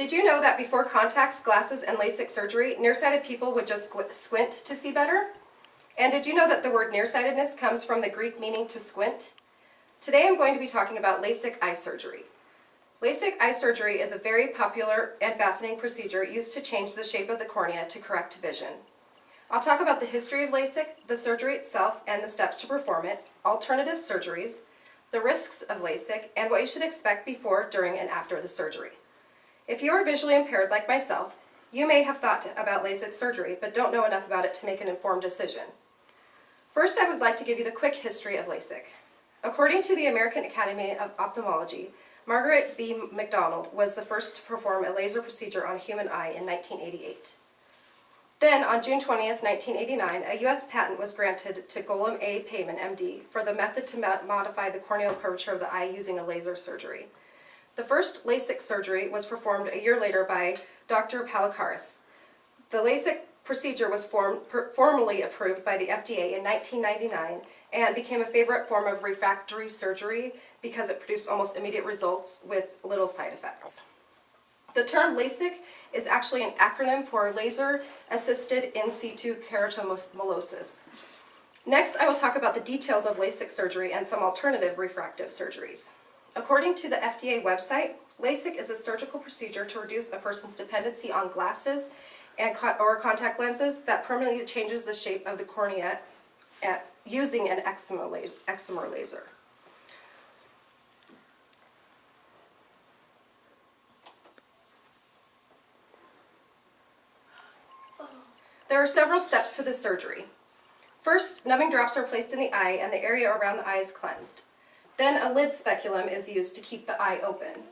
Did you know that before contacts, glasses, and LASIK surgery, nearsighted people would just squint to see better? And did you know that the word nearsightedness comes from the Greek meaning to squint? Today I'm going to be talking about LASIK eye surgery. LASIK eye surgery is a very popular and fascinating procedure used to change the shape of the cornea to correct vision. I'll talk about the history of LASIK, the surgery itself, and the steps to perform it, alternative surgeries, the risks of LASIK, and what you should expect before, during, and after the surgery. If you are visually impaired like myself, you may have thought about LASIK surgery but don't know enough about it to make an informed decision. First, I would like to give you the quick history of LASIK. According to the American Academy of Ophthalmology, Margaret B. McDonald was the first to perform a laser procedure on a human eye in 1988. Then, on June 20th, 1989, a U.S. patent was granted to Golem A. Payman, MD, for the method to modify the corneal curvature of the eye using a laser surgery. The first LASIK surgery was performed a year later by Dr. Palikaris. The LASIK procedure was formally approved by the FDA in 1999 and became a favorite form of refractory surgery because it produced almost immediate results with little side effects. The term LASIK is actually an acronym for Laser-Assisted In Situ Keratomylosis. Next, I will talk about the details of LASIK surgery and some alternative refractive surgeries. According to the FDA website, LASIK is a surgical procedure to reduce a person's dependency on glasses or contact lenses that permanently changes the shape of the cornea using an excimer laser. There are several steps to this surgery. First, numbing drops are placed in the eye and the area around the eye is cleansed. Then a lid speculum is used to keep the eye open.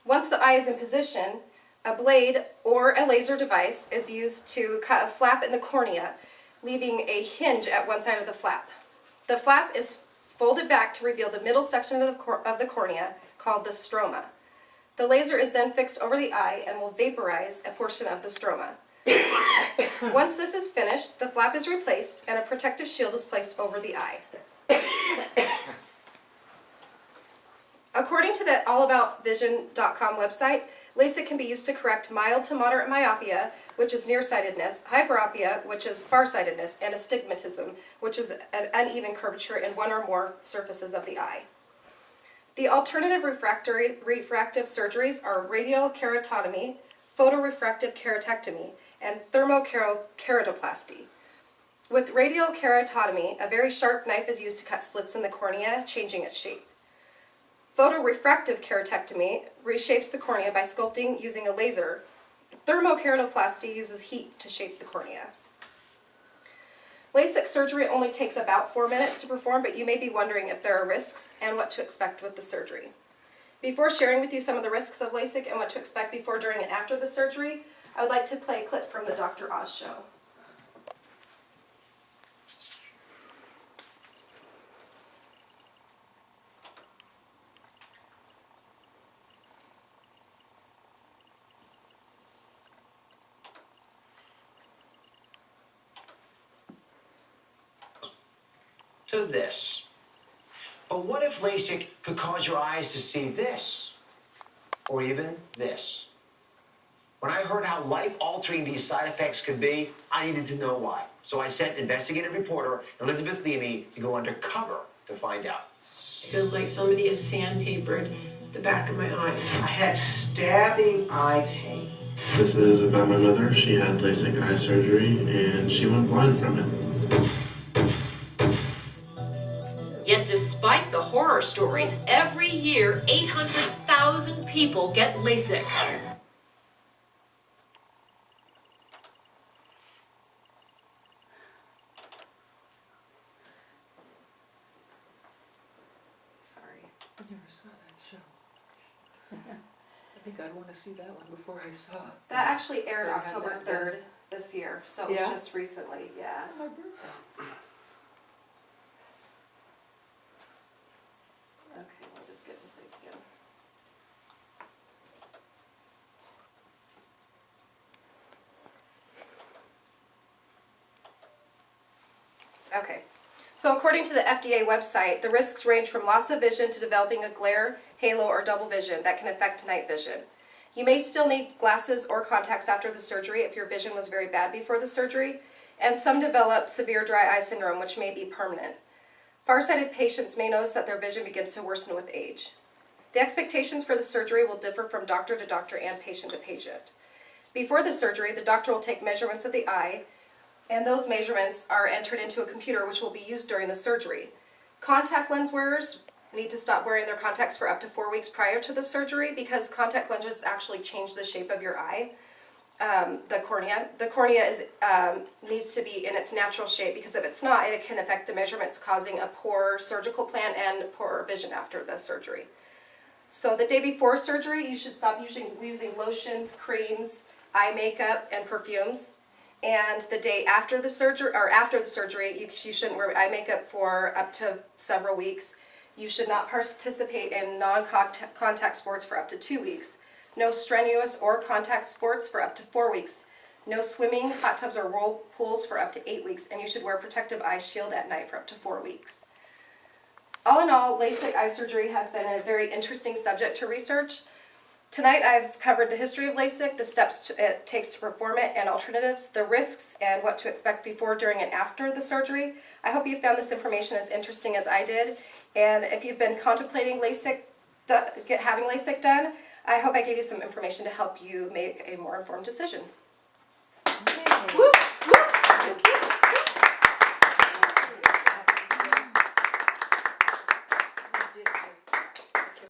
Once the eye is in position, a blade or a laser device is used to cut a flap in the cornea, leaving a hinge at one side of the flap. The flap is folded back to reveal the middle section of the cornea, called the stroma. The laser is then fixed over the eye and will vaporize a portion of the stroma. Once this is finished, the flap is replaced and a protective shield is placed over the eye. According to the allaboutvision.com website, LASIK can be used to correct mild to moderate myopia, which is nearsightedness, hyperopia, which is farsightedness, and astigmatism, which is an uneven curvature in one or more surfaces of the eye. The alternative refractive surgeries are radial keratotomy, photorefractive keratectomy, and thermokeratoplasty. With radial keratotomy, a very sharp knife is used to cut slits in the cornea, changing its shape. Photorefractive keratectomy reshapes the cornea by sculpting using a laser. Thermokeratoplasty uses heat to shape the cornea. LASIK surgery only takes about 4 minutes to perform, but you may be wondering if there are risks and what to expect with the surgery. Before sharing with you some of the risks of LASIK and what to expect before, during, and after the surgery, I would like to play a clip from the Dr. Oz show. To this. But what if LASIK could cause your eyes to see this? Or even this? When I heard how life-altering these side effects could be, I needed to know why. So I sent investigative reporter Elizabeth Leamy to go undercover to find out. It feels like somebody has sandpapered the back of my eyes. I had stabbing eye pain. This is about my mother. She had LASIK eye surgery and she went blind from it. Yet despite the horror stories, every year 800,000 people get LASIK. Sorry. I never saw that show. I think I'd want to see that one before I saw it. That actually aired They had October that 3rd this year, so it was Yeah? just recently, yeah. My birthday. Okay, we'll just get in place again. Okay, So according to the FDA website, the risks range from loss of vision to developing a glare, halo, or double vision that can affect night vision. You may still need glasses or contacts after the surgery if your vision was very bad before the surgery, and some develop severe dry eye syndrome, which may be permanent. Farsighted patients may notice that their vision begins to worsen with age. The expectations for the surgery will differ from doctor to doctor and patient to patient. Before the surgery, the doctor will take measurements of the eye, and those measurements are entered into a computer which will be used during the surgery. Contact lens wearers need to stop wearing their contacts for up to 4 weeks prior to the surgery because contact lenses actually change the shape of your eye, the cornea. The cornea needs to be in its natural shape because if it's not, it can affect the measurements, causing a poor surgical plan and poor vision after the surgery. So the day before surgery, you should stop using lotions, creams, eye makeup, and perfumes. And the day after the surgery, you shouldn't wear eye makeup for up to several weeks. You should not participate in non-contact sports for up to 2 weeks. No strenuous or contact sports for up to 4 weeks. No swimming, hot tubs, or whirlpools for up to 8 weeks. And you should wear a protective eye shield at night for up to 4 weeks. All in all, LASIK eye surgery has been a very interesting subject to research. Tonight I've covered the history of LASIK, the steps it takes to perform it, and alternatives, the risks, and what to expect before, during, and after the surgery. I hope you found this information as interesting as I did. And if you've been contemplating having LASIK done, I hope I gave you some information to help you make a more informed decision. Yay. Woo!